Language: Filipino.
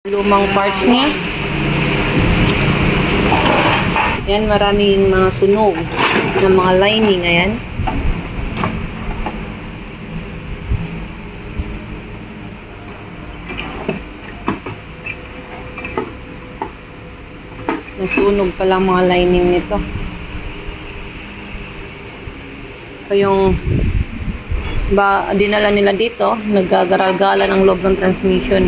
Lumang parts niya. Yan, maraming mga sunog ng mga lining. Ayan. Nasunog pala mga lining nito. So yung dinala nila dito, naggagaral-gala ng loob ng transmission.